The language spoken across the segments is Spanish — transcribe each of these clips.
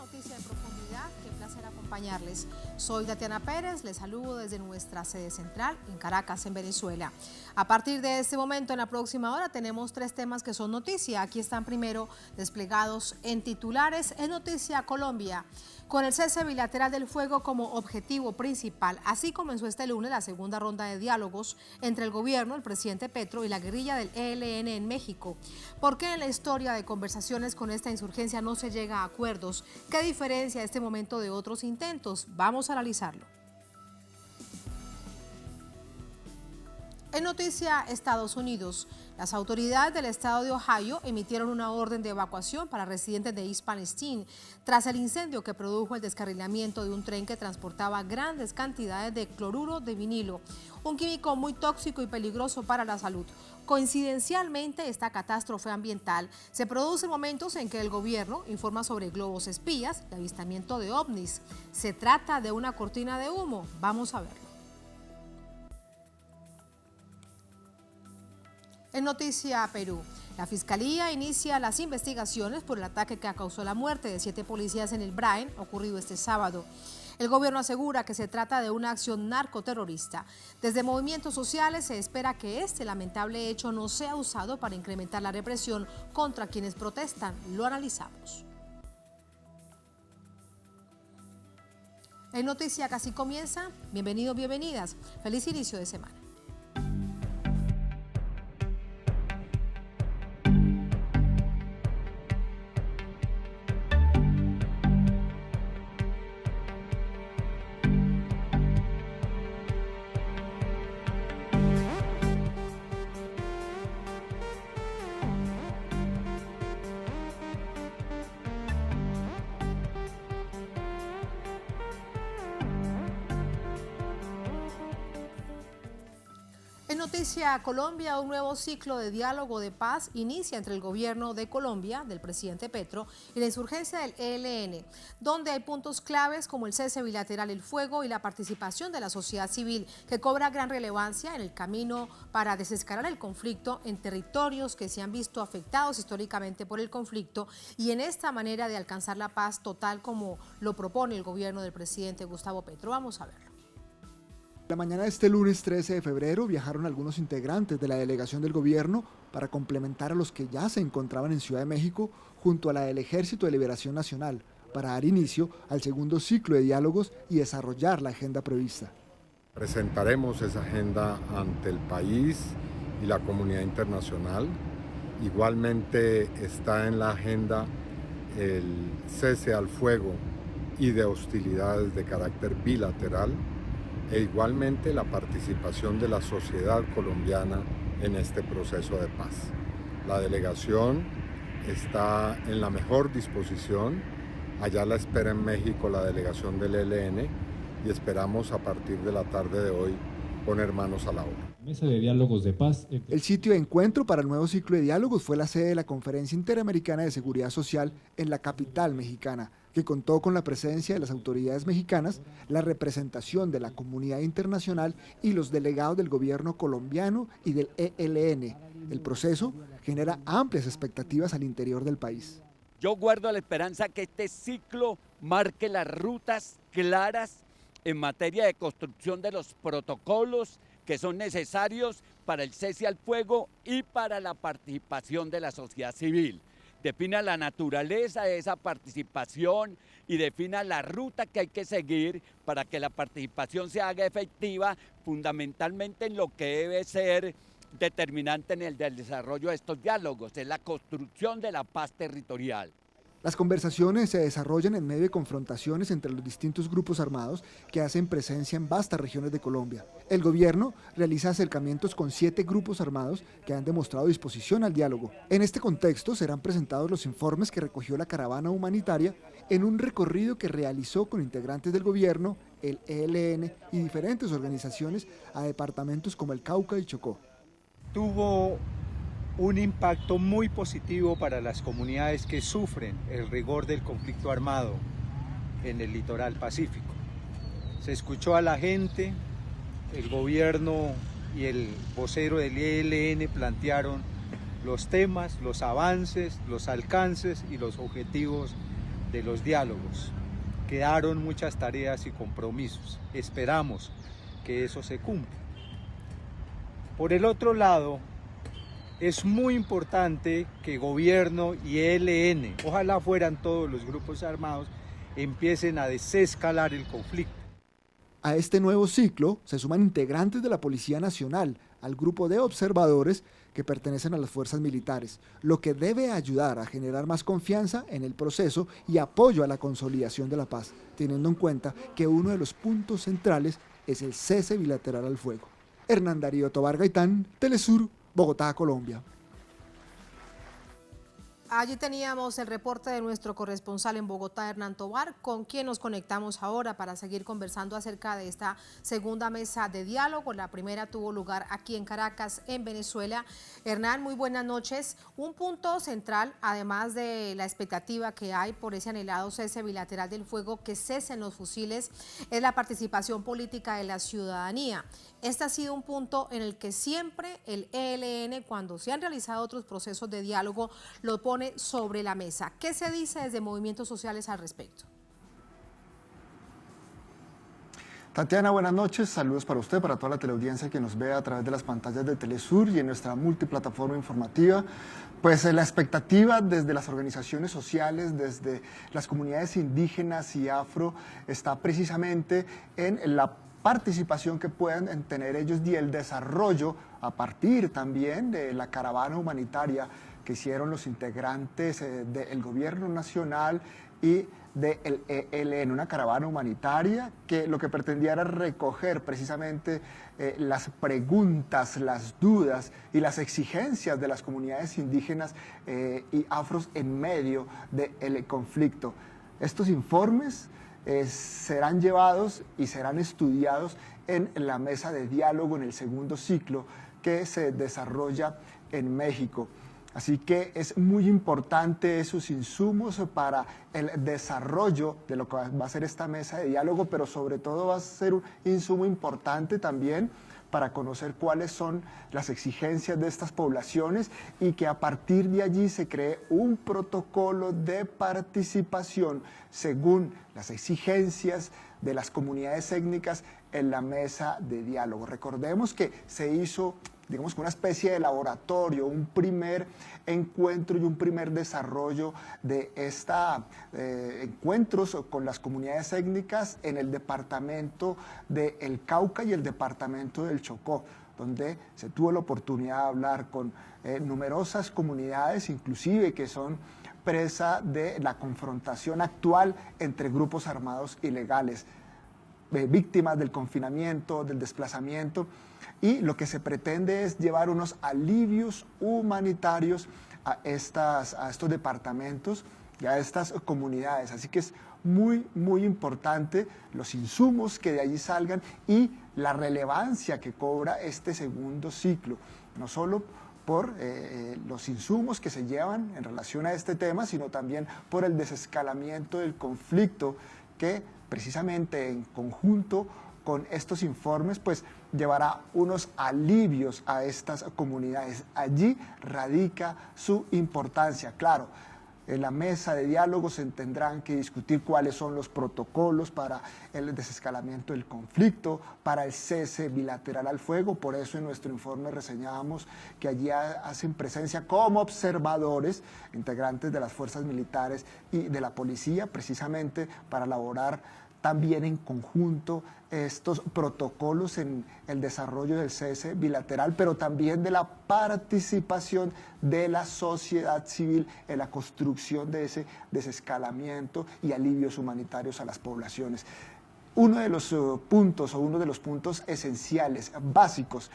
noticia en profundidad, qué placer acompañarles. Soy Tatiana Pérez, les saludo desde nuestra sede central en Caracas, en Venezuela. A partir de este momento, en la próxima hora, tenemos 3 temas que son noticia. Aquí están primero desplegados en titulares. En Noticia Colombia, con el cese bilateral del fuego como objetivo principal. Así comenzó este lunes la segunda ronda de diálogos entre el gobierno, el presidente Petro y la guerrilla del ELN en México. ¿Por qué en la historia de conversaciones con esta insurgencia no se llega a acuerdos? ¿Qué diferencia este momento de otros intentos? Vamos a analizarlo. En Noticia Estados Unidos, las autoridades del estado de Ohio emitieron una orden de evacuación para residentes de East Palestine tras el incendio que produjo el descarrilamiento de un tren que transportaba grandes cantidades de cloruro de vinilo, un químico muy tóxico y peligroso para la salud. Coincidencialmente, esta catástrofe ambiental se produce en momentos en que el gobierno informa sobre globos espías y avistamiento de ovnis. ¿Se trata de una cortina de humo? Vamos a verlo. En Noticia Perú, la Fiscalía inicia las investigaciones por el ataque que causó la muerte de 7 policías en el Brain, ocurrido este sábado. El gobierno asegura que se trata de una acción narcoterrorista. Desde movimientos sociales se espera que este lamentable hecho no sea usado para incrementar la represión contra quienes protestan. Lo analizamos. En Noticia Casi Comienza, bienvenidos, bienvenidas. Feliz inicio de semana. En Noticia Colombia, un nuevo ciclo de diálogo de paz inicia entre el gobierno de Colombia, del presidente Petro, y la insurgencia del ELN, donde hay puntos claves como el cese bilateral del fuego y la participación de la sociedad civil, que cobra gran relevancia en el camino para desescalar el conflicto en territorios que se han visto afectados históricamente por el conflicto y en esta manera de alcanzar la paz total como lo propone el gobierno del presidente Gustavo Petro. Vamos a verlo. La mañana de este lunes 13 de febrero viajaron algunos integrantes de la delegación del gobierno para complementar a los que ya se encontraban en Ciudad de México junto a la del Ejército de Liberación Nacional para dar inicio al segundo ciclo de diálogos y desarrollar la agenda prevista. Presentaremos esa agenda ante el país y la comunidad internacional. Igualmente está en la agenda el cese al fuego y de hostilidades de carácter bilateral, e igualmente la participación de la sociedad colombiana en este proceso de paz. La delegación está en la mejor disposición. Allá la espera en México la delegación del ELN y esperamos a partir de la tarde de hoy poner manos a la obra. Mesa de diálogos de paz. El sitio de encuentro para el nuevo ciclo de diálogos fue la sede de la Conferencia Interamericana de Seguridad Social en la capital mexicana, que contó con la presencia de las autoridades mexicanas, la representación de la comunidad internacional y los delegados del gobierno colombiano y del ELN. El proceso genera amplias expectativas al interior del país. Yo guardo la esperanza que este ciclo marque las rutas claras en materia de construcción de los protocolos que son necesarios para el cese al fuego y para la participación de la sociedad civil. Defina la naturaleza de esa participación y defina la ruta que hay que seguir para que la participación se haga efectiva, fundamentalmente en lo que debe ser determinante en el desarrollo de estos diálogos, es la construcción de la paz territorial. Las conversaciones se desarrollan en medio de confrontaciones entre los distintos grupos armados que hacen presencia en vastas regiones de Colombia. El gobierno realiza acercamientos con 7 grupos armados que han demostrado disposición al diálogo. En este contexto serán presentados los informes que recogió la caravana humanitaria en un recorrido que realizó con integrantes del gobierno, el ELN y diferentes organizaciones a departamentos como el Cauca y Chocó. Tuvo un impacto muy positivo para las comunidades que sufren el rigor del conflicto armado en el litoral pacífico. Se escuchó a la gente, el gobierno y el vocero del ELN plantearon los temas, los avances, los alcances y los objetivos de los diálogos. Quedaron muchas tareas y compromisos. Esperamos que eso se cumpla. Por el otro lado, es muy importante que gobierno y ELN, ojalá fueran todos los grupos armados, empiecen a desescalar el conflicto. A este nuevo ciclo se suman integrantes de la Policía Nacional, al grupo de observadores que pertenecen a las fuerzas militares, lo que debe ayudar a generar más confianza en el proceso y apoyo a la consolidación de la paz, teniendo en cuenta que uno de los puntos centrales es el cese bilateral al fuego. Hernán Darío Tobar Gaitán, Telesur, Bogotá, Colombia. Allí teníamos el reporte de nuestro corresponsal en Bogotá, Hernán Tobar, con quien nos conectamos ahora para seguir conversando acerca de esta segunda mesa de diálogo. La primera tuvo lugar aquí en Caracas, en Venezuela. Hernán, muy buenas noches. Un punto central, además de la expectativa que hay por ese anhelado cese bilateral del fuego, que cesen los fusiles, es la participación política de la ciudadanía. Este ha sido un punto en el que siempre el ELN, cuando se han realizado otros procesos de diálogo, lo pone sobre la mesa. ¿Qué se dice desde movimientos sociales al respecto? Tatiana, buenas noches, saludos para usted, para toda la teleaudiencia que nos ve a través de las pantallas de Telesur y en nuestra multiplataforma informativa. Pues la expectativa desde las organizaciones sociales, desde las comunidades indígenas y afro, está precisamente en la participación que puedan tener ellos y el desarrollo a partir también de la caravana humanitaria que hicieron los integrantes del gobierno nacional y del ELN, una caravana humanitaria que lo que pretendía era recoger precisamente las preguntas, las dudas y las exigencias de las comunidades indígenas y afros en medio del conflicto. Estos informes serán llevados y serán estudiados en la mesa de diálogo en el segundo ciclo que se desarrolla en México. Así que es muy importante esos insumos para el desarrollo de lo que va a ser esta mesa de diálogo, pero sobre todo va a ser un insumo importante también para conocer cuáles son las exigencias de estas poblaciones y que a partir de allí se cree un protocolo de participación según las exigencias de las comunidades étnicas en la mesa de diálogo. Recordemos que se hizo, digamos, una especie de laboratorio, un primer encuentro y un primer desarrollo de encuentros con las comunidades étnicas en el departamento del Cauca y el departamento del Chocó, donde se tuvo la oportunidad de hablar con numerosas comunidades, inclusive que son presa de la confrontación actual entre grupos armados ilegales, víctimas del confinamiento, del desplazamiento, y lo que se pretende es llevar unos alivios humanitarios a estos departamentos y a estas comunidades. Así que es muy, muy importante los insumos que de allí salgan y la relevancia que cobra este segundo ciclo, no solo por los insumos que se llevan en relación a este tema, sino también por el desescalamiento del conflicto que precisamente en conjunto con estos informes pues llevará unos alivios a estas comunidades. Allí radica su importancia. Claro, en la mesa de diálogo se tendrán que discutir cuáles son los protocolos para el desescalamiento del conflicto, para el cese bilateral al fuego. Por eso en nuestro informe reseñábamos que allí hacen presencia como observadores integrantes de las fuerzas militares y de la policía, precisamente para elaborar también en conjunto estos protocolos en el desarrollo del cese bilateral, pero también de la participación de la sociedad civil en la construcción de ese desescalamiento y alivios humanitarios a las poblaciones. Uno de los puntos esenciales, básicos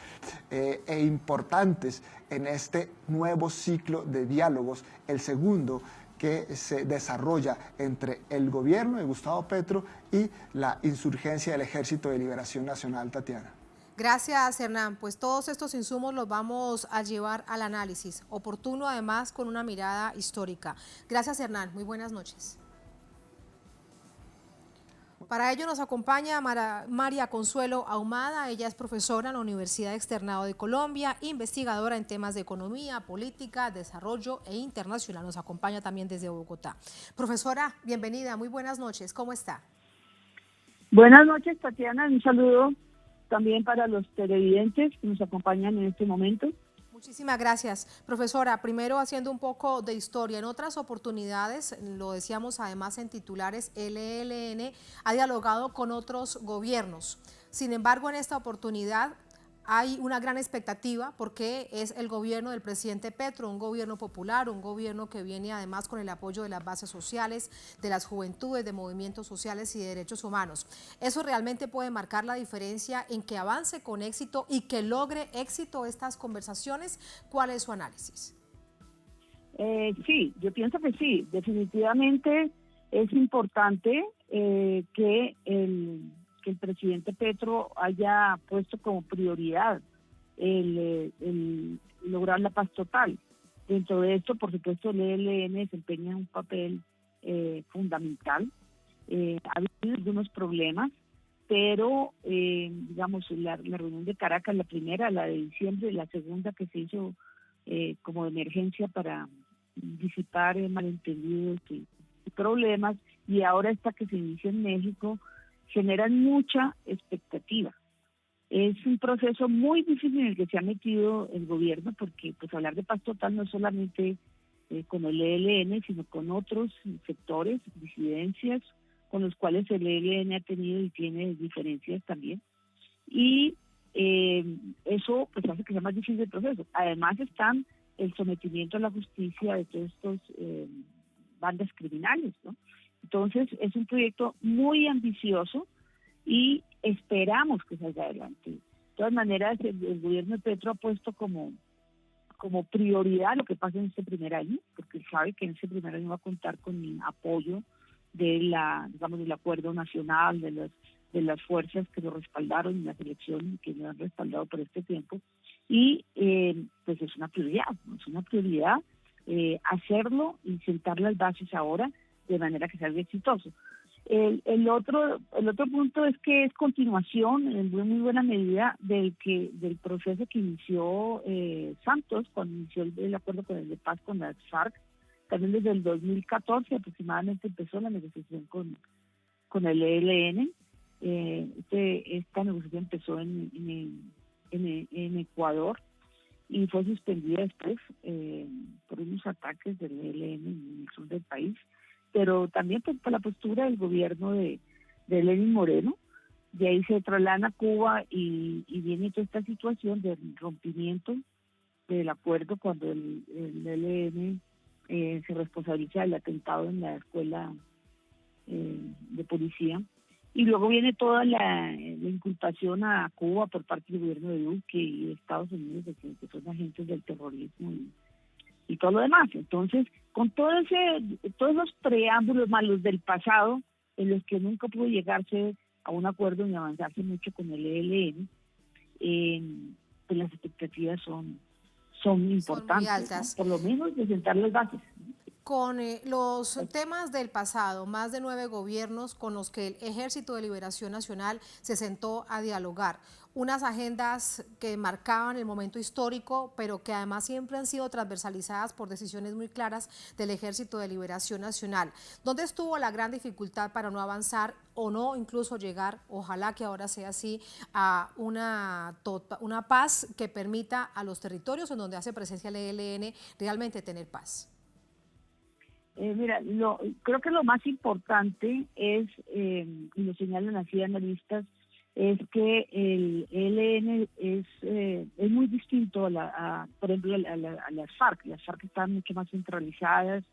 e importantes en este nuevo ciclo de diálogos, el segundo, que se desarrolla entre el gobierno de Gustavo Petro y la insurgencia del Ejército de Liberación Nacional, Tatiana. Gracias, Hernán. Pues todos estos insumos los vamos a llevar al análisis, oportuno además con una mirada histórica. Gracias, Hernán. Muy buenas noches. Para ello nos acompaña María Consuelo Ahumada. Ella es profesora en la Universidad Externado de Colombia, investigadora en temas de economía, política, desarrollo e internacional. Nos acompaña también desde Bogotá. Profesora, bienvenida, muy buenas noches. ¿Cómo está? Buenas noches, Tatiana. Un saludo también para los televidentes que nos acompañan en este momento. Muchísimas gracias. Profesora, primero haciendo un poco de historia. En otras oportunidades, lo decíamos además en titulares, el ELN ha dialogado con otros gobiernos. Sin embargo, en esta oportunidad hay una gran expectativa porque es el gobierno del presidente Petro, un gobierno popular, un gobierno que viene además con el apoyo de las bases sociales, de las juventudes, de movimientos sociales y de derechos humanos. ¿Eso realmente puede marcar la diferencia en que avance con éxito y que logre éxito estas conversaciones? ¿Cuál es su análisis? Sí, yo pienso que sí. Definitivamente es importante que el presidente Petro haya puesto como prioridad el lograr la paz total. Dentro de esto, por supuesto, el ELN desempeña un papel fundamental. Ha habido algunos problemas, pero digamos, la reunión de Caracas, la primera, la de diciembre, la segunda que se hizo como de emergencia para disipar malentendidos y problemas, y ahora esta que se inicia en México, generan mucha expectativa. Es un proceso muy difícil en el que se ha metido el gobierno, porque pues hablar de paz total no es solamente con el ELN, sino con otros sectores, disidencias, con los cuales el ELN ha tenido y tiene diferencias también. Y eso pues hace que sea más difícil el proceso. Además están el sometimiento a la justicia de todos estos bandas criminales, ¿no? Entonces, es un proyecto muy ambicioso y esperamos que salga adelante. De todas maneras, el gobierno de Petro ha puesto como prioridad lo que pasa en este primer año, porque sabe que en este primer año va a contar con el apoyo del acuerdo nacional, de las fuerzas que lo respaldaron en las elecciones y que lo han respaldado por este tiempo. Y pues es una prioridad, ¿no? Es una prioridad hacerlo y sentar las bases ahora de manera que salga exitoso. El otro punto es que es continuación en muy buena medida del proceso que inició Santos cuando inició el acuerdo con el de paz con las FARC. También desde el 2014 aproximadamente empezó la negociación con el ELN. Esta negociación empezó en Ecuador y fue suspendida después por unos ataques del ELN en el sur del país, pero también por la postura del gobierno de Lenín Moreno. De ahí se traslada a Cuba y viene toda esta situación del rompimiento del acuerdo cuando el ELN se responsabiliza del atentado en la escuela de policía. Y luego viene toda la inculpación a Cuba por parte del gobierno de Duque y de Estados Unidos de que son agentes del terrorismo y todo lo demás. Entonces, con todos los preámbulos malos del pasado, en los que nunca pudo llegarse a un acuerdo ni avanzarse mucho con el ELN, pues las expectativas son importantes, muy altas, ¿no? Por lo menos de sentar las bases. Con los temas del pasado, más de 9 gobiernos con los que el Ejército de Liberación Nacional se sentó a dialogar, unas agendas que marcaban el momento histórico, pero que además siempre han sido transversalizadas por decisiones muy claras del Ejército de Liberación Nacional. ¿Dónde estuvo la gran dificultad para no avanzar o no incluso llegar, ojalá que ahora sea así, a una paz que permita a los territorios en donde hace presencia el ELN realmente tener paz? Mira, creo que lo más importante es, y lo señalan así analistas, es que el ELN es muy distinto por ejemplo, a las FARC. Las FARC están mucho más centralizadas,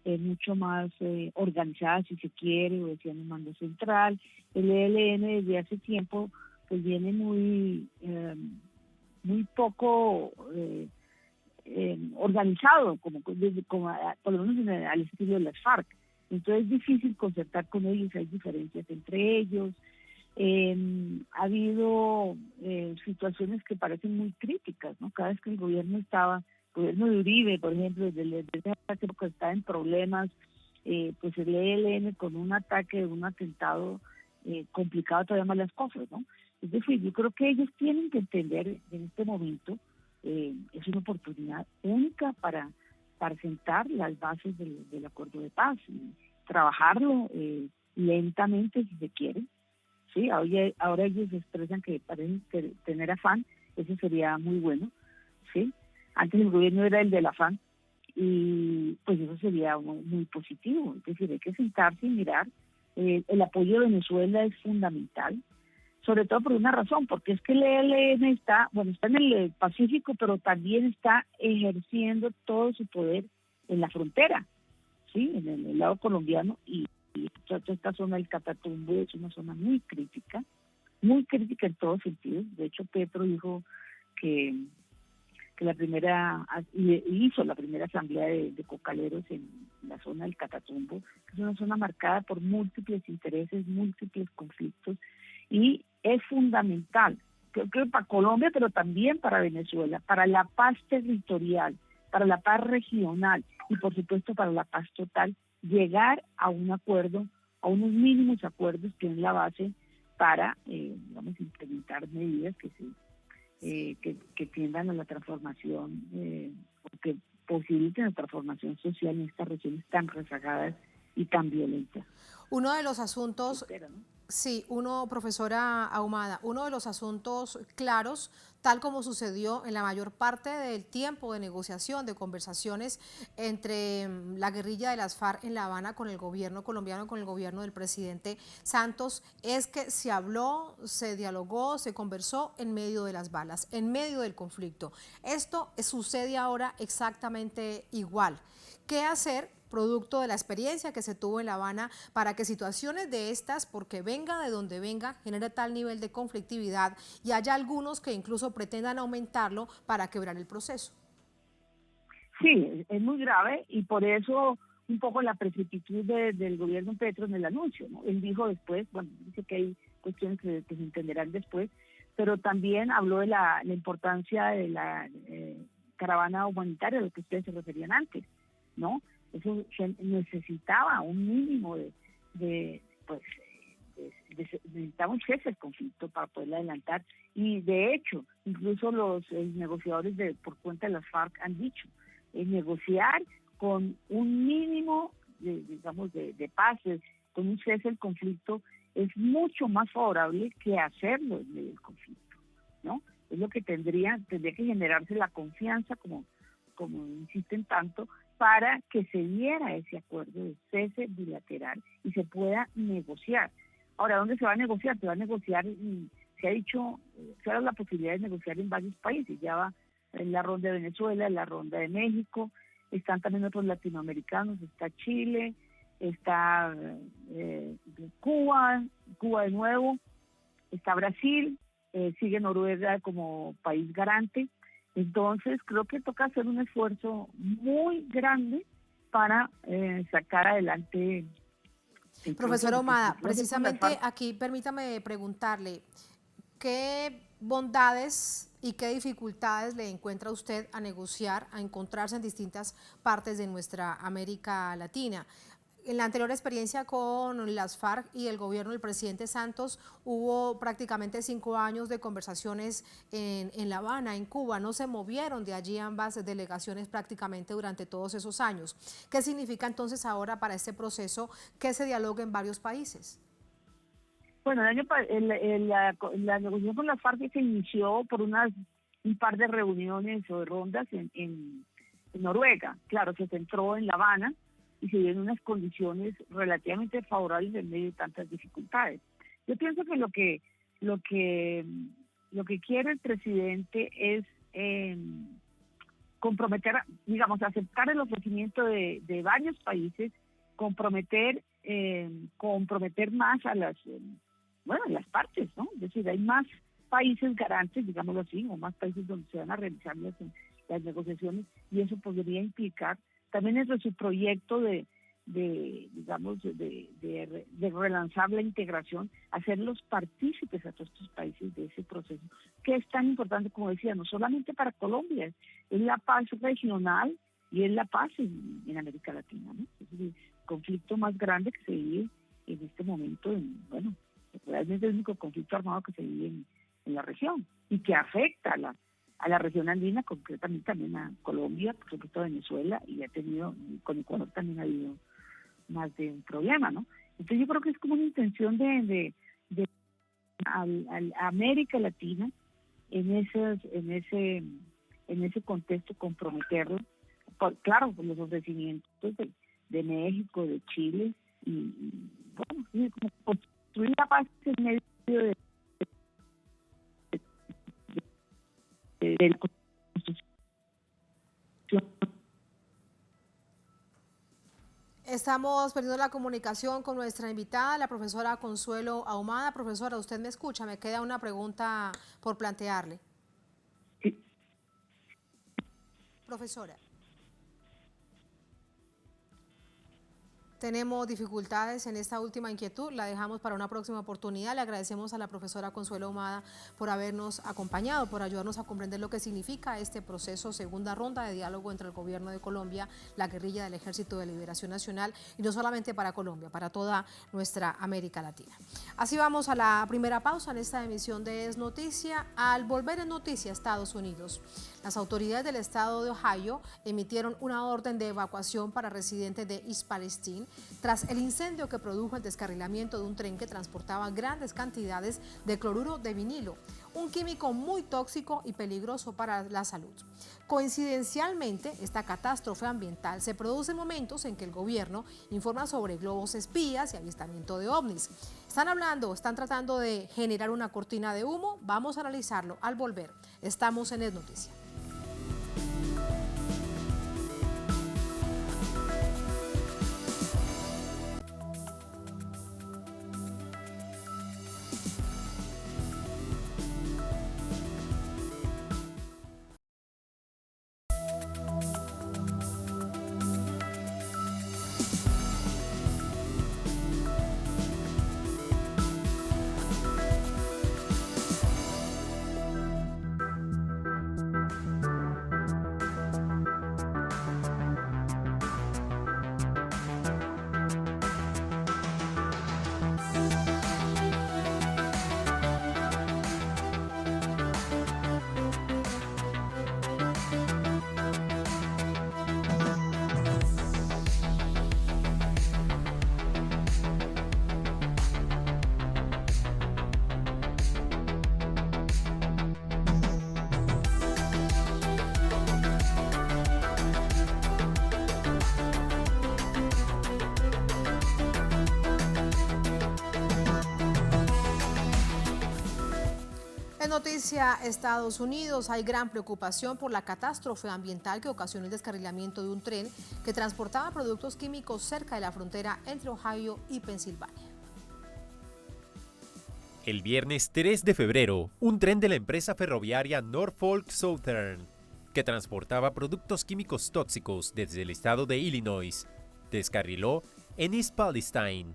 mucho más organizadas, si se quiere, o decían un mando central. El ELN desde hace tiempo pues viene muy poco organizado, como por lo menos al estilo de las FARC. Entonces es difícil concertar con ellos, hay diferencias entre ellos. Ha habido situaciones que parecen muy críticas, ¿no? Cada vez que el gobierno de Uribe, por ejemplo, desde esa época estaba en problemas, pues el ELN con un ataque, un atentado complicado todavía más las cosas, ¿no? Es decir, yo creo que ellos tienen que entender en este momento, es una oportunidad única para sentar las bases del acuerdo de paz y trabajarlo lentamente si se quiere. Sí, ahora ellos expresan que parecen tener afán, eso sería muy bueno, ¿sí? Antes el gobierno era el del afán y pues eso sería muy positivo. Es decir, hay que sentarse y mirar. El apoyo de Venezuela es fundamental, sobre todo por una razón, porque es que el ELN está en el Pacífico, pero también está ejerciendo todo su poder en la frontera, ¿sí? En el lado colombiano, y toda esta zona del Catatumbo es una zona muy crítica en todos sentidos. De hecho, Petro dijo que hizo la primera asamblea de cocaleros en la zona del Catatumbo, que es una zona marcada por múltiples intereses, múltiples conflictos, y es fundamental, creo que para Colombia, pero también para Venezuela, para la paz territorial, para la paz regional y por supuesto para la paz total, llegar a un acuerdo, a unos mínimos acuerdos que es la base para, implementar medidas que tiendan a la transformación, o que posibiliten la transformación social en estas regiones tan rezagadas y tan violentas. Uno de los asuntos, sí, profesora Ahumada, uno de los asuntos claros, tal como sucedió en la mayor parte del tiempo de negociación, de conversaciones entre la guerrilla de las FARC en La Habana con el gobierno colombiano, con el gobierno del presidente Santos, es que se habló, se dialogó, se conversó en medio de las balas, en medio del conflicto. Esto sucede ahora exactamente igual. ¿Qué hacer, producto de la experiencia que se tuvo en La Habana, para que situaciones de estas, porque venga de donde venga, genere tal nivel de conflictividad y haya algunos que incluso pretendan aumentarlo para quebrar el proceso? Sí, es muy grave y por eso un poco la precipitud del gobierno Petro en el anuncio, ¿no? Él dijo después, dice que hay cuestiones que se entenderán después, pero también habló de la importancia de la caravana humanitaria, a lo que ustedes se referían antes, ¿no? Eso se necesitaba un mínimo necesitaba un cese del conflicto para poder adelantar, y de hecho incluso los negociadores por cuenta de las FARC han dicho, negociar con un mínimo de paz, con un cese del conflicto, es mucho más favorable que hacerlo en medio del conflicto, ¿no? Es lo que tendría que generarse la confianza, como insisten tanto, para que se diera ese acuerdo de cese bilateral y se pueda negociar. Ahora, ¿dónde se va a negociar? Se va a negociar, se ha dicho, se da la posibilidad de negociar en varios países. Ya va en la ronda de Venezuela, en la ronda de México, están también otros latinoamericanos, está Chile, está Cuba de nuevo, está Brasil, sigue Noruega como país garante. Entonces creo que toca hacer un esfuerzo muy grande para sacar adelante. Profesora Ahumada, precisamente aquí permítame preguntarle, ¿qué bondades y qué dificultades le encuentra usted a negociar, a encontrarse en distintas partes de nuestra América Latina? En la anterior experiencia con las FARC y el gobierno del presidente Santos hubo prácticamente 5 años de conversaciones en La Habana, en Cuba. No se movieron de allí ambas delegaciones prácticamente durante todos esos años. ¿Qué significa entonces ahora para este proceso que se dialogue en varios países? Bueno, la negociación con las FARC se inició por un par de reuniones o de rondas en Noruega. Claro, se centró en La Habana y se dieron unas condiciones relativamente favorables en medio de tantas dificultades. Yo pienso que lo que quiere el presidente es comprometer, aceptar el ofrecimiento de varios países, comprometer más a las partes, ¿no? Es decir, hay más países garantes, digámoslo así, o más países donde se van a realizar las negociaciones, y eso podría implicar también eso, su proyecto de relanzar la integración, hacerlos partícipes a todos estos países de ese proceso, que es tan importante, como decía, no solamente para Colombia, es la paz regional y es la paz en América Latina, ¿no? Es el conflicto más grande que se vive en este momento realmente es el único conflicto armado que se vive en la región y que afecta a la región andina, concretamente también a Colombia, por supuesto a Venezuela, y ha tenido, con Ecuador también ha habido más de un problema, ¿no? Entonces yo creo que es como una intención de a América Latina en ese contexto comprometerlo, claro, por los ofrecimientos de México, de Chile, y bueno, sí, como construir la paz en medio de la construcción. Estamos perdiendo la comunicación con nuestra invitada, la profesora Consuelo Ahumada. Profesora, ¿usted me escucha? Me queda una pregunta por plantearle. Sí. Profesora. Tenemos dificultades en esta última inquietud, la dejamos para una próxima oportunidad. Le agradecemos a la profesora Consuelo Ahumada por habernos acompañado, por ayudarnos a comprender lo que significa este proceso, segunda ronda de diálogo entre el gobierno de Colombia, la guerrilla del Ejército de Liberación Nacional, y no solamente para Colombia, para toda nuestra América Latina. Así vamos a la primera pausa en esta emisión de Es Noticia. Al volver en Noticia, Estados Unidos, las autoridades del estado de Ohio emitieron una orden de evacuación para residentes de East Palestine tras el incendio que produjo el descarrilamiento de un tren que transportaba grandes cantidades de cloruro de vinilo, un químico muy tóxico y peligroso para la salud. Coincidencialmente, esta catástrofe ambiental se produce en momentos en que el gobierno informa sobre globos espías y avistamiento de ovnis. Están tratando de generar una cortina de humo. Vamos a analizarlo al volver. Estamos en Es Noticia. En Noticia Estados Unidos, hay gran preocupación por la catástrofe ambiental que ocasionó el descarrilamiento de un tren que transportaba productos químicos cerca de la frontera entre Ohio y Pensilvania. El viernes 3 de febrero, un tren de la empresa ferroviaria Norfolk Southern, que transportaba productos químicos tóxicos desde el estado de Illinois, descarriló en East Palestine,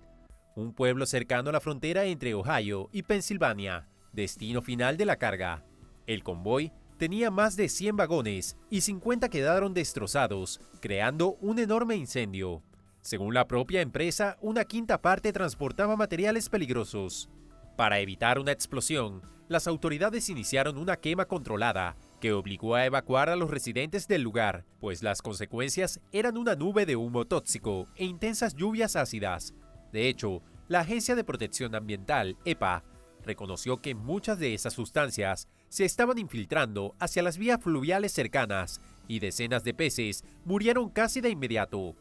un pueblo cercano a la frontera entre Ohio y Pensilvania, destino final de la carga. El convoy tenía más de 100 vagones y 50 quedaron destrozados, creando un enorme incendio. Según la propia empresa, una quinta parte transportaba materiales peligrosos. Para evitar una explosión, las autoridades iniciaron una quema controlada que obligó a evacuar a los residentes del lugar, pues las consecuencias eran una nube de humo tóxico e intensas lluvias ácidas. De hecho, la Agencia de Protección Ambiental, EPA, reconoció que muchas de esas sustancias se estaban infiltrando hacia las vías fluviales cercanas y decenas de peces murieron casi de inmediato.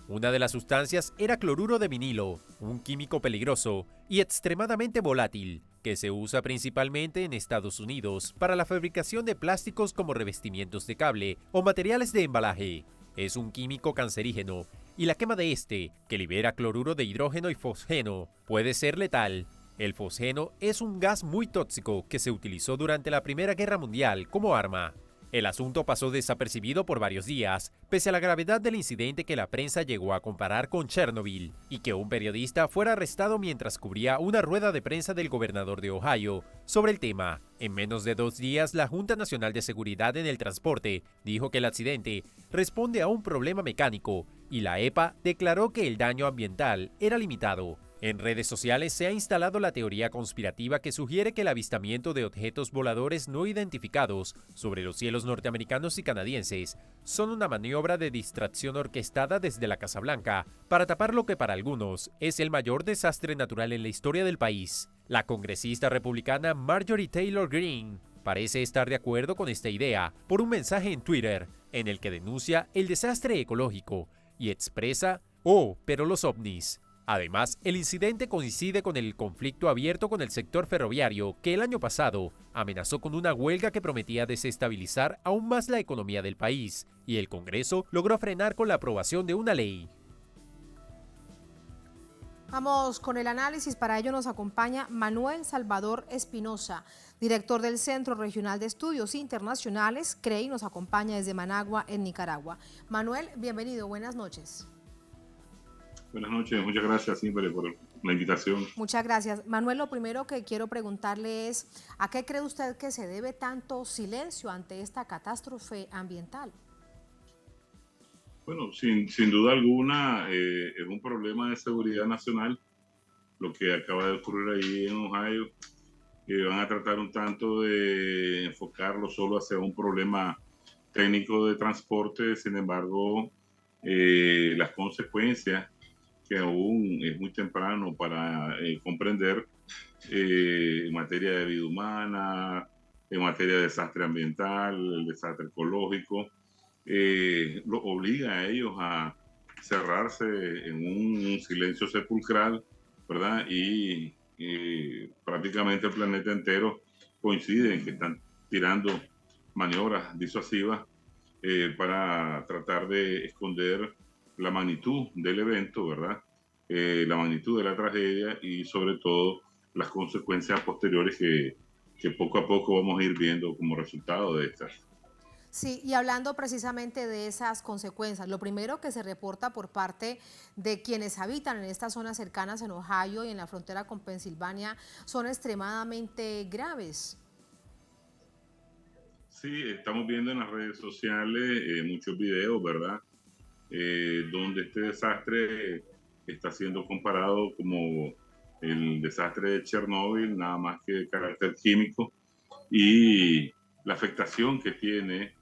Una de las sustancias era cloruro de vinilo, un químico peligroso y extremadamente volátil, que se usa principalmente en Estados Unidos para la fabricación de plásticos como revestimientos de cable o materiales de embalaje. Es un químico cancerígeno y la quema de este, que libera cloruro de hidrógeno y fosgeno, puede ser letal. El fosgeno es un gas muy tóxico que se utilizó durante la Primera Guerra Mundial como arma. El asunto pasó desapercibido por varios días, pese a la gravedad del incidente que la prensa llegó a comparar con Chernobyl, y que un periodista fuera arrestado mientras cubría una rueda de prensa del gobernador de Ohio sobre el tema. En menos de 2 días, la Junta Nacional de Seguridad en el Transporte dijo que el accidente responde a un problema mecánico, y la EPA declaró que el daño ambiental era limitado. En redes sociales se ha instalado la teoría conspirativa que sugiere que el avistamiento de objetos voladores no identificados sobre los cielos norteamericanos y canadienses son una maniobra de distracción orquestada desde la Casa Blanca para tapar lo que para algunos es el mayor desastre natural en la historia del país. La congresista republicana Marjorie Taylor Greene parece estar de acuerdo con esta idea por un mensaje en Twitter en el que denuncia el desastre ecológico y expresa: "Oh, pero los ovnis". Además, el incidente coincide con el conflicto abierto con el sector ferroviario que el año pasado amenazó con una huelga que prometía desestabilizar aún más la economía del país, y el Congreso logró frenar con la aprobación de una ley. Vamos con el análisis. Para ello nos acompaña Manuel Salvador Espinosa, director del Centro Regional de Estudios Internacionales, CREI, nos acompaña desde Managua, en Nicaragua. Manuel, bienvenido, buenas noches. Buenas noches, muchas gracias siempre por la invitación. Muchas gracias. Manuel, lo primero que quiero preguntarle es, ¿a qué cree usted que se debe tanto silencio ante esta catástrofe ambiental? Bueno, sin duda alguna es un problema de seguridad nacional lo que acaba de ocurrir ahí en Ohio, que van a tratar un tanto de enfocarlo solo hacia un problema técnico de transporte. Sin embargo, las consecuencias, que aún es muy temprano para comprender, en materia de vida humana, en materia de desastre ambiental, el desastre ecológico, lo obliga a ellos a cerrarse en un silencio sepulcral, ¿verdad? Y prácticamente el planeta entero coincide en que están tirando maniobras disuasivas para tratar de esconder la magnitud del evento, ¿verdad? La magnitud de la tragedia y sobre todo las consecuencias posteriores que poco a poco vamos a ir viendo como resultado de estas. Sí, y hablando precisamente de esas consecuencias, lo primero que se reporta por parte de quienes habitan en estas zonas cercanas en Ohio y en la frontera con Pensilvania son extremadamente graves. Sí, estamos viendo en las redes sociales muchos videos, ¿verdad? Donde este desastre está siendo comparado como el desastre de Chernóbil, nada más que de carácter químico, y la afectación que tiene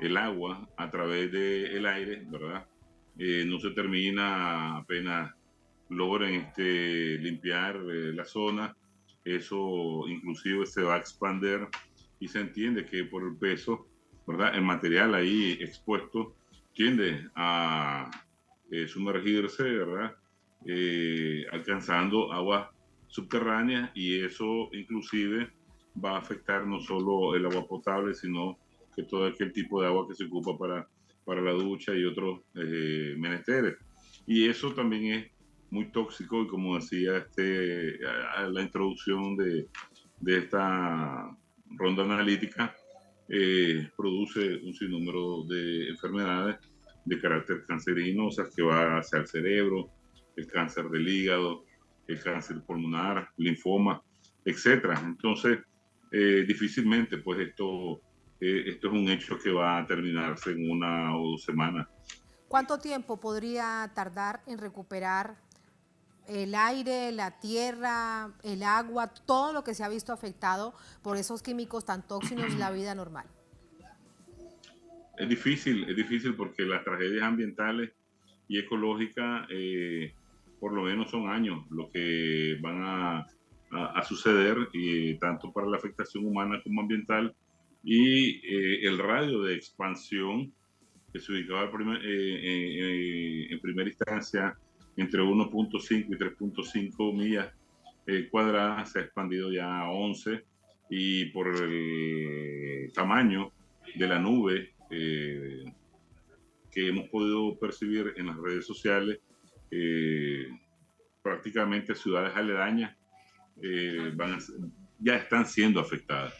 el agua a través del aire, ¿verdad? No se termina apenas logren limpiar la zona. Eso inclusive se va a expander y se entiende que por el peso, ¿verdad? El material ahí expuesto tiende a sumergirse, ¿verdad? Alcanzando aguas subterráneas, y eso inclusive va a afectar no solo el agua potable, sino que todo aquel tipo de agua que se ocupa para la ducha y otros menesteres. Y eso también es muy tóxico, y como decía la introducción de esta ronda analítica, produce un sinnúmero de enfermedades de carácter cancerinosas que va hacia el cerebro, el cáncer del hígado, el cáncer pulmonar, linfoma, etcétera. Entonces, difícilmente, pues esto es un hecho que va a terminarse en 1 o 2 semanas. ¿Cuánto tiempo podría tardar en recuperar el aire, la tierra, el agua, todo lo que se ha visto afectado por esos químicos tan tóxicos en la vida normal? Es difícil porque las tragedias ambientales y ecológicas por lo menos son años lo que van a suceder, y tanto para la afectación humana como ambiental, y el radio de expansión que se ubicaba en primera instancia entre 1.5 y 3.5 millas cuadradas se ha expandido ya a 11, y por el tamaño de la nube que hemos podido percibir en las redes sociales, prácticamente ciudades aledañas ya están siendo afectadas.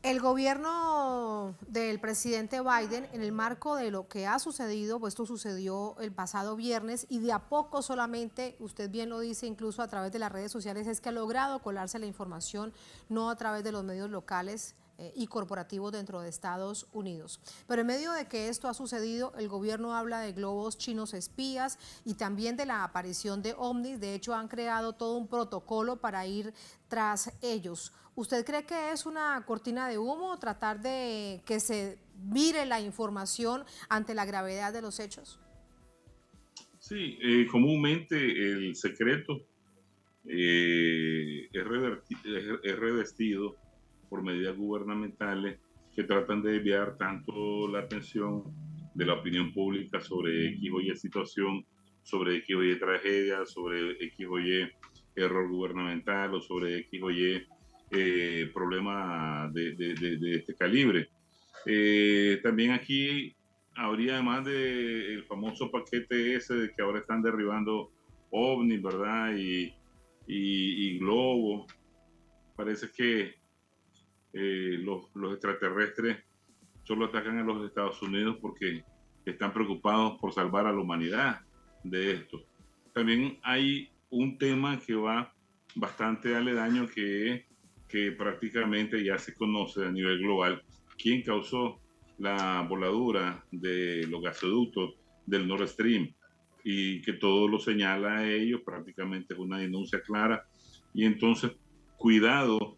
El gobierno del presidente Biden, en el marco de lo que ha sucedido, pues esto sucedió el pasado viernes, y de a poco solamente, usted bien lo dice, incluso a través de las redes sociales, es que ha logrado colarse la información, no a través de los medios locales y corporativos dentro de Estados Unidos. Pero en medio de que esto ha sucedido, el gobierno habla de globos chinos espías y también de la aparición de ovnis. De hecho, han creado todo un protocolo para ir tras ellos. ¿Usted cree que es una cortina de humo tratar de que se vire la información ante la gravedad de los hechos? Sí, comúnmente el secreto es revestido por medidas gubernamentales que tratan de desviar tanto la atención de la opinión pública sobre X o Y situación, sobre X o Y tragedia, sobre X o Y error gubernamental o sobre X o Y problema de este calibre. También aquí habría, además del famoso paquete ese de que ahora están derribando ovnis, ¿verdad? Y globos. Parece que los extraterrestres solo atacan a los Estados Unidos porque están preocupados por salvar a la humanidad de esto. También hay un tema que va bastante aledaño, que prácticamente ya se conoce a nivel global quién causó la voladura de los gasoductos del Nord Stream, y que todo lo señala a ellos, prácticamente es una denuncia clara, y entonces cuidado,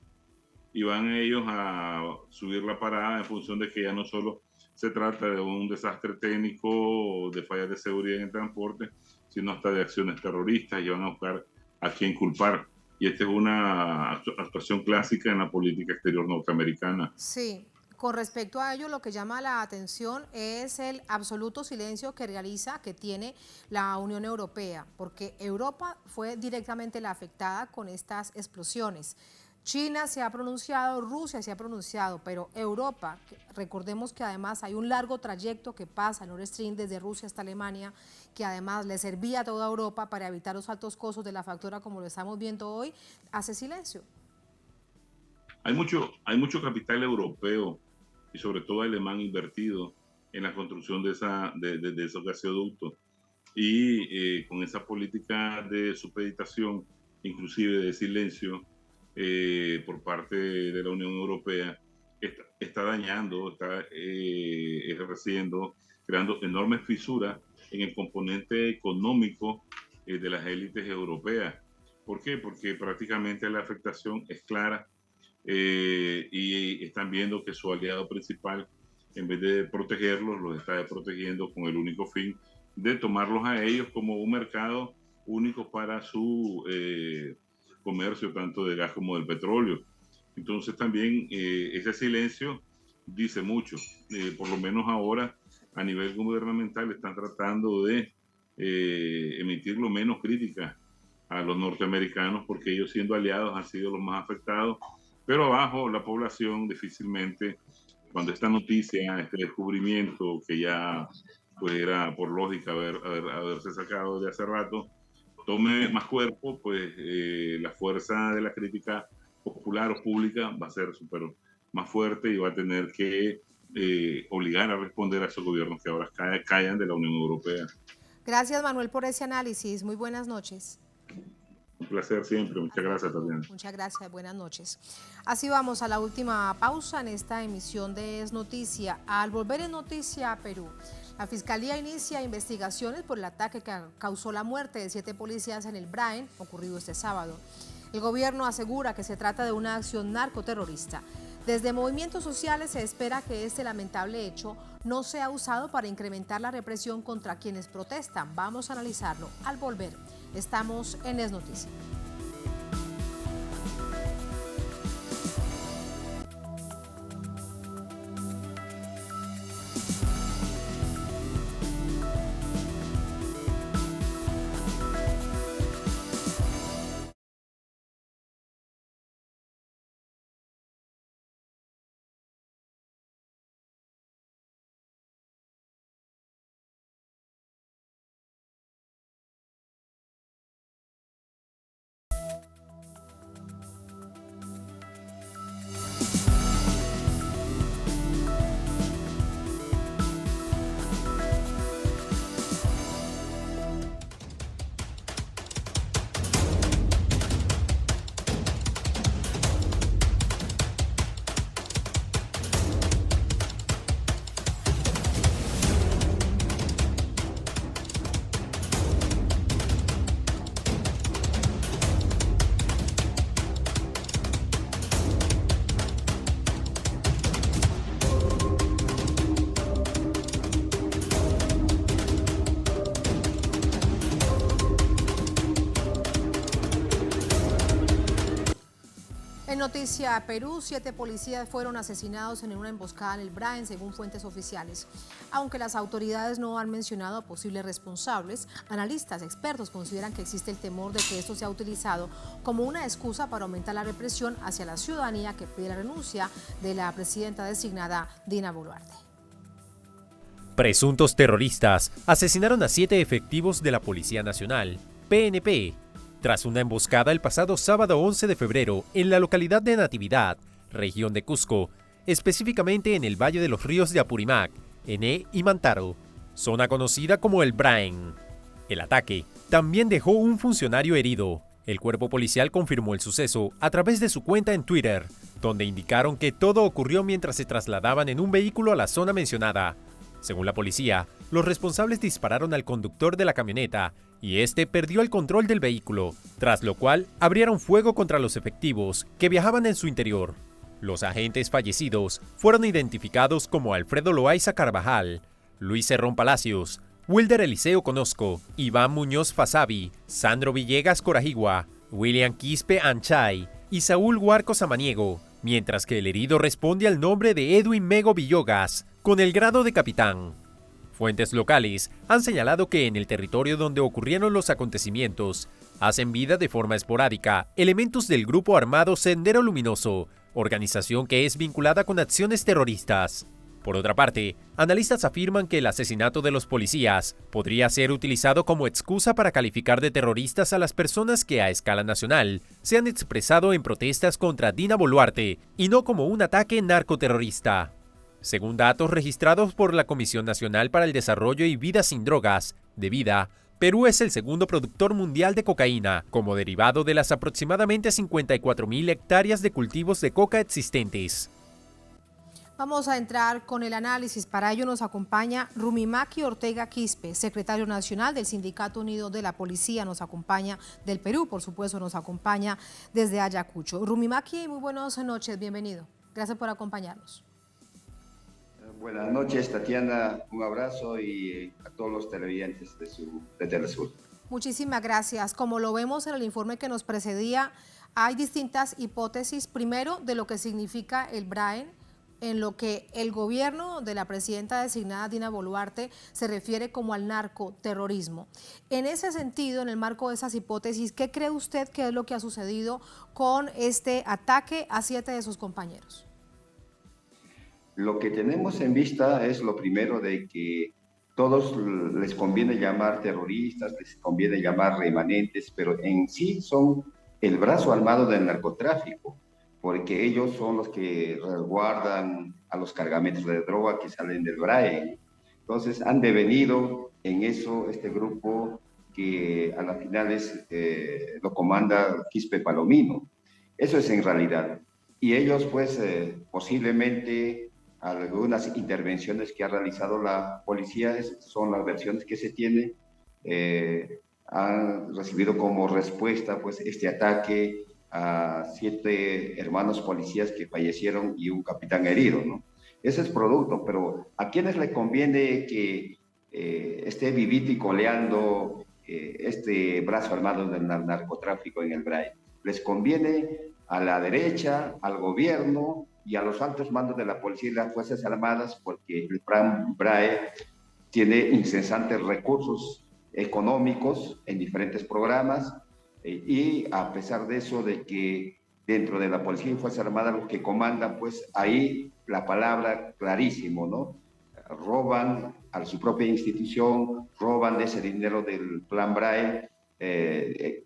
y van ellos a subir la parada en función de que ya no solo se trata de un desastre técnico o de fallas de seguridad en el transporte, sino hasta de acciones terroristas, y van a buscar a quién culpar. Y esta es una actuación clásica en la política exterior norteamericana. Sí. Con respecto a ello, lo que llama la atención es el absoluto silencio que tiene la Unión Europea, porque Europa fue directamente la afectada con estas explosiones. China se ha pronunciado, Rusia se ha pronunciado, pero Europa, recordemos que además hay un largo trayecto que pasa en Nord Stream desde Rusia hasta Alemania, que además le servía a toda Europa para evitar los altos costos de la factura como lo estamos viendo hoy, hace silencio. Hay mucho capital europeo y sobre todo alemán invertido en la construcción de esos gasoductos, y con esa política de supeditación, inclusive de silencio, por parte de la Unión Europea, está dañando, está ejerciendo, creando enormes fisuras en el componente económico de las élites europeas. ¿Por qué? Porque prácticamente la afectación es clara, y están viendo que su aliado principal, en vez de protegerlos, los está protegiendo con el único fin de tomarlos a ellos como un mercado único para su comercio, tanto de gas como del petróleo. Entonces también ese silencio dice mucho. Por lo menos ahora a nivel gubernamental están tratando de emitir lo menos críticas a los norteamericanos, porque ellos, siendo aliados, han sido los más afectados. Pero abajo la población difícilmente, cuando esta noticia, este descubrimiento que ya pues era por lógica haberse sacado de hace rato, tome más cuerpo, pues la fuerza de la crítica popular o pública va a ser súper más fuerte, y va a tener que obligar a responder a esos gobiernos que ahora callan de la Unión Europea. Gracias, Manuel, por ese análisis. Muy buenas noches. Un placer siempre. Muchas gracias, Tatiana. Muchas gracias. Buenas noches. Así vamos a la última pausa en esta emisión de Es Noticia. Al volver en Noticia a Perú, la Fiscalía inicia investigaciones por el ataque que causó la muerte de 7 policías en el Brain, ocurrido este sábado. El gobierno asegura que se trata de una acción narcoterrorista. Desde movimientos sociales se espera que este lamentable hecho no sea usado para incrementar la represión contra quienes protestan. Vamos a analizarlo al volver. Estamos en Es Noticia. En noticia Perú, 7 policías fueron asesinados en una emboscada en el Braen, según fuentes oficiales. Aunque las autoridades no han mencionado a posibles responsables, analistas expertos consideran que existe el temor de que esto sea utilizado como una excusa para aumentar la represión hacia la ciudadanía que pide la renuncia de la presidenta designada Dina Boluarte. Presuntos terroristas asesinaron a 7 efectivos de la Policía Nacional, PNP, tras una emboscada el pasado sábado 11 de febrero en la localidad de Natividad, región de Cusco, específicamente en el Valle de los Ríos de Apurímac, Ené y Mantaro, zona conocida como el Braen. El ataque también dejó un funcionario herido. El cuerpo policial confirmó el suceso a través de su cuenta en Twitter, donde indicaron que todo ocurrió mientras se trasladaban en un vehículo a la zona mencionada. Según la policía, los responsables dispararon al conductor de la camioneta y este perdió el control del vehículo, tras lo cual abrieron fuego contra los efectivos que viajaban en su interior. Los agentes fallecidos fueron identificados como Alfredo Loaiza Carvajal, Luis Cerrón Palacios, Wilder Eliseo Conosco, Iván Muñoz Fasabi, Sandro Villegas Corajigua, William Quispe Anchay y Saúl Huarco Samaniego, mientras que el herido responde al nombre de Edwin Mego Villogas, con el grado de capitán. Fuentes locales han señalado que en el territorio donde ocurrieron los acontecimientos, hacen vida de forma esporádica elementos del grupo armado Sendero Luminoso, organización que es vinculada con acciones terroristas. Por otra parte, analistas afirman que el asesinato de los policías podría ser utilizado como excusa para calificar de terroristas a las personas que a escala nacional se han expresado en protestas contra Dina Boluarte y no como un ataque narcoterrorista. Según datos registrados por la Comisión Nacional para el Desarrollo y Vida Sin Drogas, de Vida, Perú es el segundo productor mundial de cocaína, como derivado de las aproximadamente 54.000 hectáreas de cultivos de coca existentes. Vamos a entrar con el análisis. Para ello nos acompaña Rumimaki Ortega Quispe, secretario nacional del Sindicato Unido de la Policía. Nos acompaña del Perú, por supuesto, nos acompaña desde Ayacucho. Rumimaki, muy buenas noches, bienvenido. Gracias por acompañarnos. Buenas noches, Tatiana. Un abrazo y a todos los televidentes de Telesur. Muchísimas gracias. Como lo vemos en el informe que nos precedía, hay distintas hipótesis. Primero, de lo que significa el Braen, en lo que el gobierno de la presidenta designada Dina Boluarte se refiere como al narcoterrorismo. En ese sentido, en el marco de esas hipótesis, ¿qué cree usted que es lo que ha sucedido con este ataque a 7 de sus compañeros? Lo que tenemos en vista es lo primero de que todos les conviene llamar terroristas, les conviene llamar remanentes, pero en sí son el brazo armado del narcotráfico, porque ellos son los que resguardan a los cargamentos de droga que salen del Braen. Entonces han devenido en eso este grupo que a la final lo comanda Quispe Palomino. Eso es en realidad. Y ellos pues posiblemente algunas intervenciones que ha realizado la policía son las versiones que se tiene, han recibido como respuesta pues este ataque a 7 hermanos policías que fallecieron y un capitán herido, ¿no? Ese es producto, pero ¿a quiénes le conviene que esté vivito y coleando este brazo armado del narcotráfico en el Braen? Les conviene a la derecha, al gobierno y a los altos mandos de la policía y las Fuerzas Armadas, porque el plan Braen tiene incesantes recursos económicos en diferentes programas, y a pesar de eso, de que dentro de la policía y Fuerzas Armadas los que comandan, pues ahí la palabra clarísimo, ¿no? Roban a su propia institución, roban de ese dinero del plan Braen,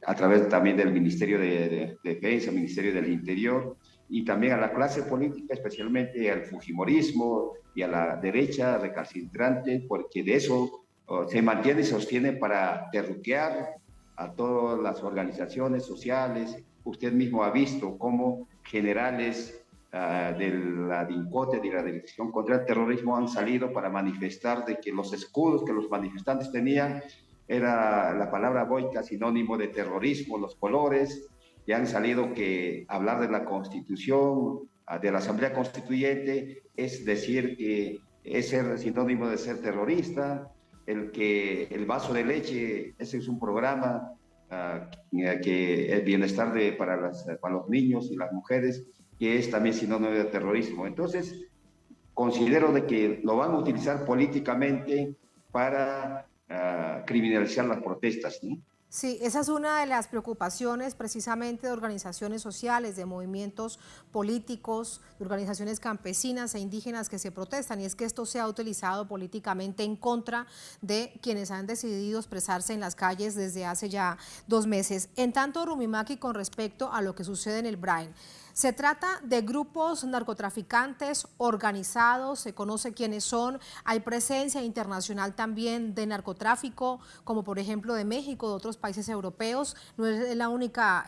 a través también del Ministerio de Defensa, Ministerio del Interior, y también a la clase política, especialmente al fujimorismo y a la derecha recalcitrante, porque de eso se mantiene y sostiene para derruquear a todas las organizaciones sociales. Usted mismo ha visto cómo generales de la DINCOTE, de la Dirección contra el Terrorismo, han salido para manifestar de que los escudos que los manifestantes tenían era la palabra boica, sinónimo de terrorismo, los colores, y han salido que hablar de la Constitución, de la Asamblea Constituyente, es decir que es ser sinónimo de ser terrorista, el que el vaso de leche, ese es un programa que el bienestar para los niños y las mujeres, que es también sinónimo de terrorismo. Entonces, considero de que lo van a utilizar políticamente para criminalizar las protestas, ¿no? Sí, esa es una de las preocupaciones precisamente de organizaciones sociales, de movimientos políticos, de organizaciones campesinas e indígenas que se protestan, y es que esto sea utilizado políticamente en contra de quienes han decidido expresarse en las calles desde hace ya 2 meses. En tanto, Rumimaki, con respecto a lo que sucede en el Brain, se trata de grupos narcotraficantes organizados, se conoce quiénes son, hay presencia internacional también de narcotráfico, como por ejemplo de México, de otros países europeos, no es la única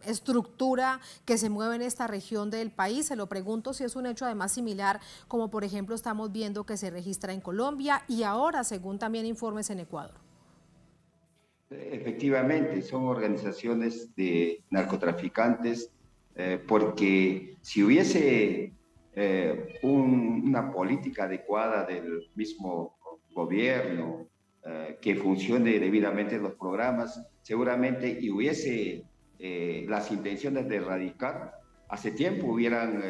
estructura que se mueve en esta región del país. Se lo pregunto si es un hecho además similar, como por ejemplo estamos viendo que se registra en Colombia y ahora, según también informes, en Ecuador. Efectivamente, son organizaciones de narcotraficantes, porque si hubiese una política adecuada del mismo gobierno que funcione debidamente los programas, seguramente, y hubiese las intenciones de erradicar, hace tiempo hubieran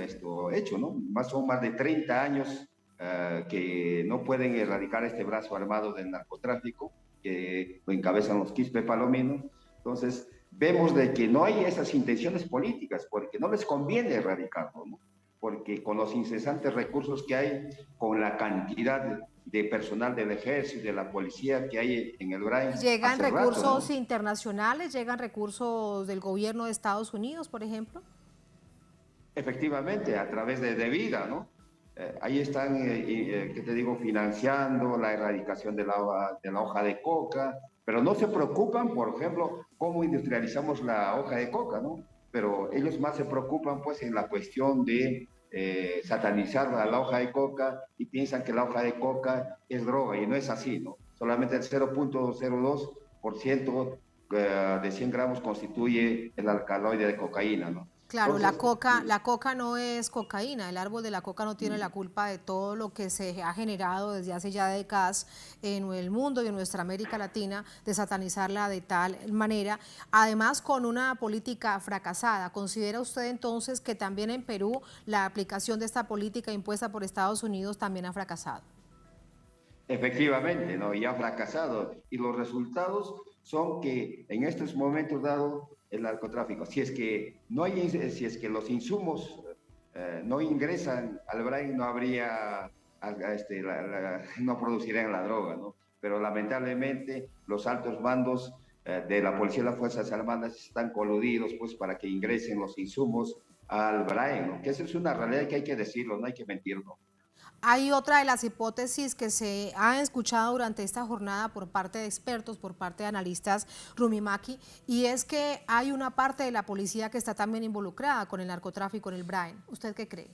hecho, ¿no? Son más de 30 años que no pueden erradicar este brazo armado del narcotráfico, que lo encabezan los Quispe Palomino. Entonces, vemos de que no hay esas intenciones políticas, porque no les conviene erradicarlo, ¿no? Porque con los incesantes recursos que hay, con la cantidad de personal del ejército y de la policía que hay en el Brain. ¿Llegan recursos rato, ¿no? internacionales? ¿Llegan recursos del gobierno de Estados Unidos, por ejemplo? Efectivamente, a través de vida, ¿no? Ahí están, ¿qué te digo?, financiando la erradicación de la hoja de coca, pero no se preocupan, por ejemplo, cómo industrializamos la hoja de coca, ¿no? Pero ellos más se preocupan, pues, en la cuestión de satanizar a la hoja de coca y piensan que la hoja de coca es droga, y no es así, ¿no? Solamente el 0.02% de 100 gramos constituye el alcaloide de cocaína, ¿no? Claro, Entonces, la coca no es cocaína, el árbol de la coca no tiene la culpa de todo lo que se ha generado desde hace ya décadas en el mundo y en nuestra América Latina, de satanizarla de tal manera, además con una política fracasada. ¿Considera usted entonces que también en Perú la aplicación de esta política impuesta por Estados Unidos también ha fracasado? efectivamente, ¿no? Y ha fracasado. Y los resultados son que en estos momentos dados el narcotráfico, si es que los insumos no ingresan al Brain, no habría, no producirían la droga, ¿no? Pero lamentablemente los altos mandos de la policía y las Fuerzas Armadas están coludidos, pues, para que ingresen los insumos al Brain, ¿no? Que esa es una realidad que hay que decirlo, no hay que mentirlo. Hay otra de las hipótesis que se ha escuchado durante esta jornada por parte de expertos, por parte de analistas, Rumimaki, y es que hay una parte de la policía que está también involucrada con el narcotráfico en el Brain. ¿Usted qué cree?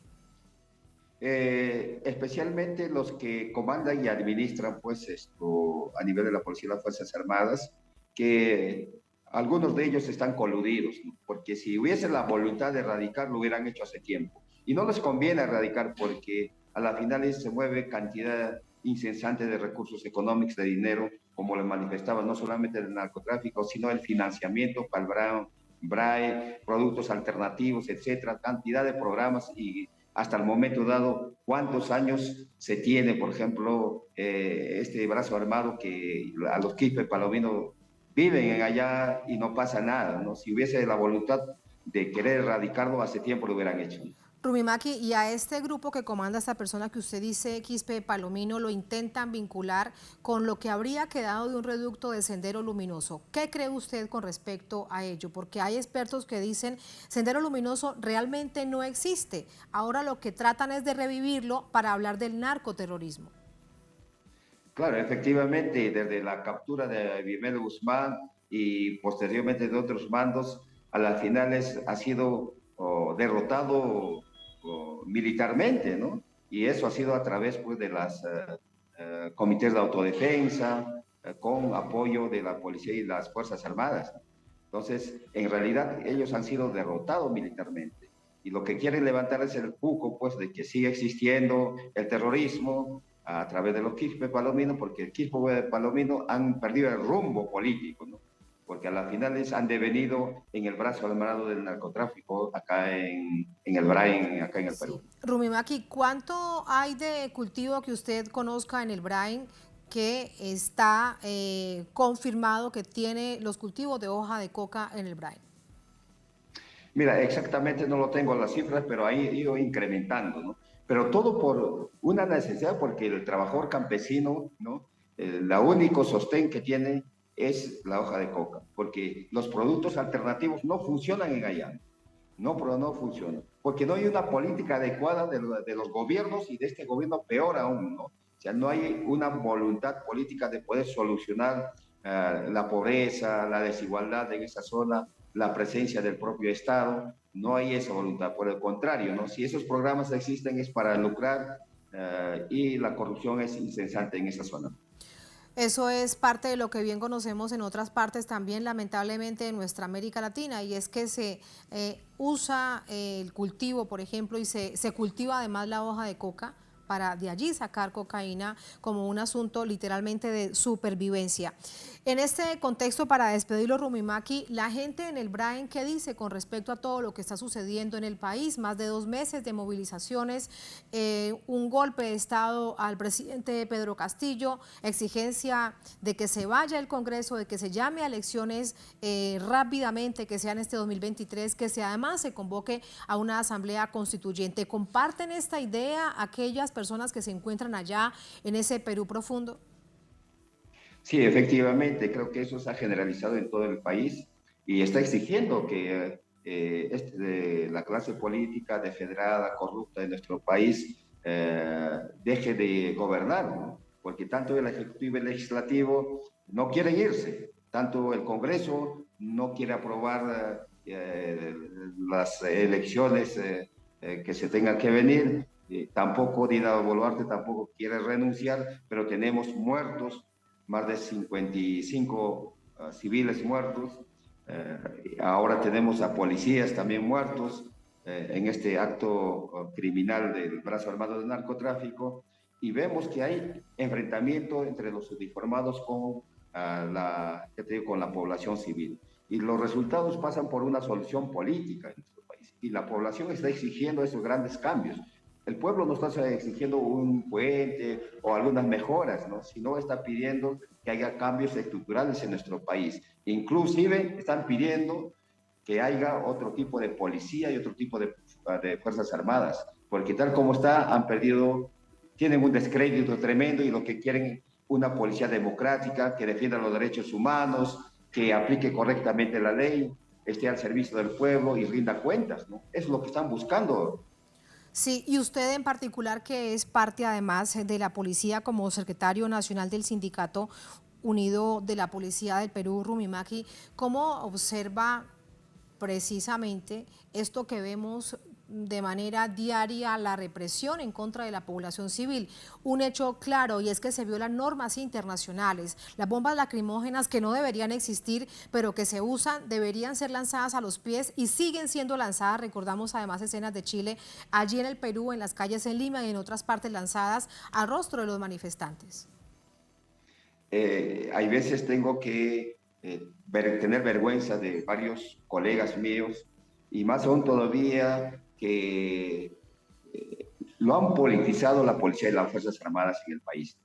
Especialmente los que comandan y administran, pues, esto a nivel de la policía y las Fuerzas Armadas, que algunos de ellos están coludidos, ¿no? Porque si hubiese la voluntad de erradicar, lo hubieran hecho hace tiempo. Y no les conviene erradicar porque a la final se mueve cantidad incesante de recursos económicos, de dinero, como le manifestaba, no solamente el narcotráfico, sino el financiamiento para el BRAE, productos alternativos, etcétera, cantidad de programas, y hasta el momento dado, cuántos años se tiene, por ejemplo, este brazo armado que a los Quispe Palomino viven allá y no pasa nada, ¿no? Si hubiese la voluntad de querer erradicarlo, hace tiempo lo hubieran hecho. Rumimaki, y a este grupo que comanda esta persona que usted dice, Quispe Palomino, lo intentan vincular con lo que habría quedado de un reducto de Sendero Luminoso. ¿Qué cree usted con respecto a ello? Porque hay expertos que dicen Sendero Luminoso realmente no existe. Ahora lo que tratan es de revivirlo para hablar del narcoterrorismo. Claro, efectivamente, desde la captura de Vimel Guzmán y posteriormente de otros mandos, a las finales ha sido derrotado militarmente, ¿no? Y eso ha sido a través, pues, de las comités de autodefensa, con apoyo de la policía y las Fuerzas Armadas. Entonces, en realidad, ellos han sido derrotados militarmente. Y lo que quieren levantar es el cuco, pues, de que sigue existiendo el terrorismo a través de los Quispe Palomino, porque el Quispe Palomino han perdido el rumbo político, ¿no? porque a las finales han devenido en el brazo armado del narcotráfico acá en el Brain, acá en el Perú. Rumimaki, ¿cuánto hay de cultivo que usted conozca en el Brain que está confirmado que tiene los cultivos de hoja de coca en el Brain? Mira, exactamente no lo tengo las cifras, pero ahí ido incrementando, ¿no? Pero todo por una necesidad, porque el trabajador campesino, ¿no? La único sostén que tiene es la hoja de coca, porque los productos alternativos no funcionan en allá, no funcionan, porque no hay una política adecuada de los gobiernos y de este gobierno peor aún, ¿no? O sea, no hay una voluntad política de poder solucionar la pobreza, la desigualdad en esa zona, la presencia del propio Estado, no hay esa voluntad, por el contrario, ¿no? Si esos programas existen es para lucrar y la corrupción es incesante en esa zona. Eso es parte de lo que bien conocemos en otras partes también, lamentablemente, de nuestra América Latina, y es que se usa el cultivo, por ejemplo, y se cultiva además la hoja de coca para de allí sacar cocaína como un asunto literalmente de supervivencia. En este contexto, para despedirlo, Rumimaki, la gente en el Brain, ¿qué dice con respecto a todo lo que está sucediendo en el país? Más de 2 meses de movilizaciones, un golpe de Estado al presidente Pedro Castillo, exigencia de que se vaya el Congreso, de que se llame a elecciones rápidamente, que sean este 2023, que además se convoque a una asamblea constituyente. ¿Comparten esta idea aquellas personas que se encuentran allá en ese Perú profundo? Sí, efectivamente, creo que eso se ha generalizado en todo el país y está exigiendo que la clase política defedrada, corrupta de nuestro país deje de gobernar, ¿no? Porque tanto el Ejecutivo y el Legislativo no quieren irse, tanto el Congreso no quiere aprobar las elecciones que se tengan que venir, tampoco Dina Boluarte tampoco quiere renunciar, pero tenemos muertos, más de 55 civiles muertos, ahora tenemos a policías también muertos en este acto criminal del brazo armado del narcotráfico, y vemos que hay enfrentamiento entre los uniformados con la población civil, y los resultados pasan por una solución política en nuestro país, y la población está exigiendo esos grandes cambios. El pueblo no está exigiendo un puente o algunas mejoras, ¿no? Sino está pidiendo que haya cambios estructurales en nuestro país. Inclusive están pidiendo que haya otro tipo de policía y otro tipo de fuerzas armadas, porque tal como está, tienen un descrédito tremendo, y lo que quieren es una policía democrática que defienda los derechos humanos, que aplique correctamente la ley, esté al servicio del pueblo y rinda cuentas, ¿no? Eso es lo que están buscando. Sí, y usted en particular, que es parte además de la policía como secretario nacional del Sindicato Unido de la Policía del Perú, Rumimaki, ¿cómo observa precisamente esto que vemos de manera diaria, la represión en contra de la población civil? Un hecho claro, y es que se violan normas internacionales. Las bombas lacrimógenas, que no deberían existir, pero que se usan, deberían ser lanzadas a los pies y siguen siendo lanzadas. Recordamos además escenas de Chile, allí en el Perú, en las calles en Lima y en otras partes, lanzadas al rostro de los manifestantes. Hay veces tengo que tener vergüenza de varios colegas míos, y más aún todavía que lo han politizado la policía y las Fuerzas Armadas en el país.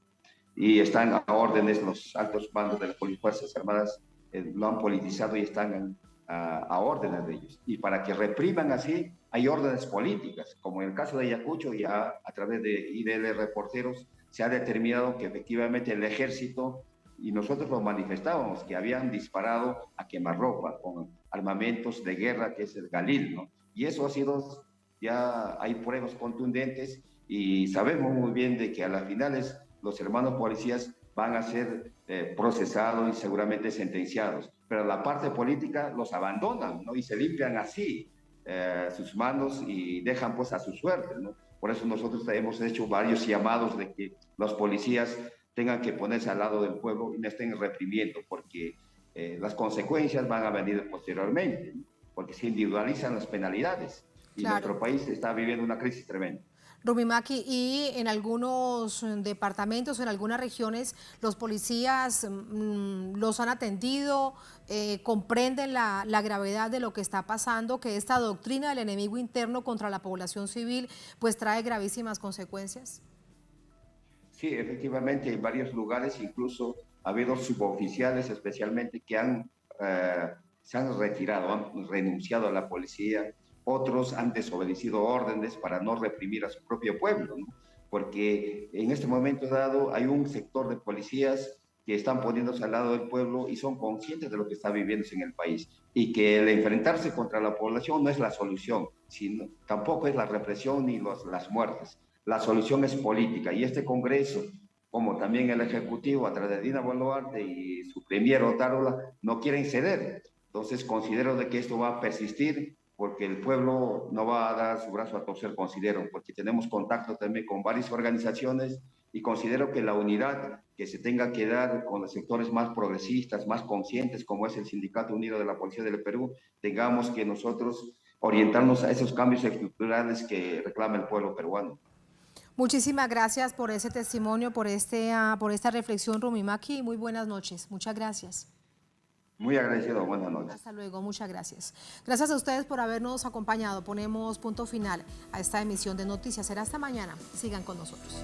Y están a órdenes, los altos mandos de las Fuerzas Armadas lo han politizado y están a órdenes de ellos. Y para que repriman así, hay órdenes políticas, como en el caso de Ayacucho, ya a través de IDL Reporteros se ha determinado que efectivamente el ejército, y nosotros lo manifestábamos, que habían disparado a quemarropa con armamentos de guerra, que es el Galil, ¿no? Y eso ha sido, ya hay pruebas contundentes, y sabemos muy bien de que a las finales los hermanos policías van a ser procesados y seguramente sentenciados, pero la parte política los abandonan, ¿no? Y se limpian así sus manos y dejan pues a su suerte, ¿no? Por eso nosotros hemos hecho varios llamados de que los policías tengan que ponerse al lado del pueblo y no estén reprimiendo, porque las consecuencias van a venir posteriormente, ¿no? Porque se individualizan las penalidades y nuestro país está viviendo una crisis tremenda. Rumimaki, y en algunos departamentos, en algunas regiones, los policías los han atendido, comprenden la gravedad de lo que está pasando, que esta doctrina del enemigo interno contra la población civil pues trae gravísimas consecuencias. Sí, efectivamente, en varios lugares incluso ha habido suboficiales especialmente que se han retirado, han renunciado a la policía. Otros han desobedecido órdenes para no reprimir a su propio pueblo, ¿no? Porque en este momento dado hay un sector de policías que están poniéndose al lado del pueblo y son conscientes de lo que está viviéndose en el país, y que el enfrentarse contra la población no es la solución, tampoco es la represión ni las muertes. La solución es política, y este Congreso, como también el Ejecutivo a través de Dina Boluarte y su premier Otárola, no quieren ceder. Entonces considero de que esto va a persistir, porque el pueblo no va a dar su brazo a torcer, considero, porque tenemos contacto también con varias organizaciones, y considero que la unidad que se tenga que dar con los sectores más progresistas, más conscientes, como es el Sindicato Unido de la Policía del Perú, tengamos que nosotros orientarnos a esos cambios estructurales que reclama el pueblo peruano. Muchísimas gracias por ese testimonio, por esta reflexión, Rumimaki. Muy buenas noches. Muchas gracias. Muy agradecido, buenas noches. Hasta luego, muchas gracias. Gracias a ustedes por habernos acompañado. Ponemos punto final a esta emisión de noticias. Será hasta mañana. Sigan con nosotros.